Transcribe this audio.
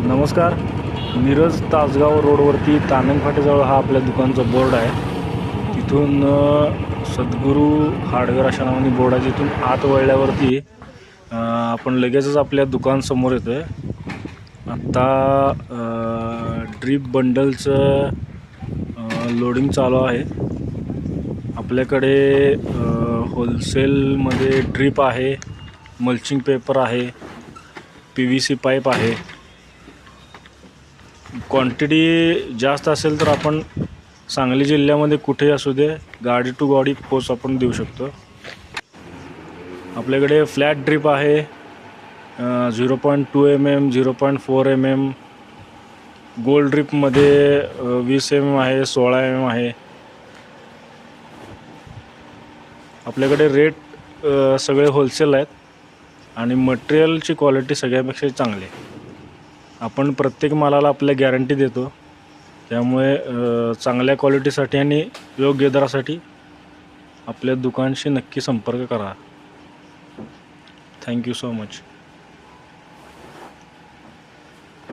नमस्कार. मिरज तासगाव रोडवरती तानंग फाट्याजवळ हा आपल्या दुकानचा बोर्ड आहे. तिथून सद्गुरू हार्डवेअर अशा नावाने बोर्ड आहे. तिथून आत वळल्यावरती आपण लगेचच आपल्या दुकान समोर येतोय. आत्ता ड्रीप बंडलचं लोडिंग चालू आहे. आपल्याकडे होलसेलमध्ये ड्रीप आहे, मल्चिंग पेपर आहे, PVC पाईप आहे. क्वांटिटी जास्त असेल तर आपण सांगली जिल्ह्यामध्ये कुठेही असू दे गाडी टू गाडी पोच आपण देऊ शकतो. आपल्याकडे फ्लॅट ड्रीप आहे 0.2 mm, 0.4 mm. गोल्ड ड्रीपमध्ये 20 mm आहे, 16 mm आहे. आपल्याकडे रेट सगळे होलसेल आहेत आणि मटेरियलची क्वालिटी सगळ्यापेक्षा चांगली आहे. आपण प्रत्येक मालाला आपल्या गॅरंटी देतो. त्यामुळे चांगल्या क्वालिटीसाठी आणि योग्य दरासाठी आपल्या दुकानशी नक्की संपर्क करा. Thank you so much.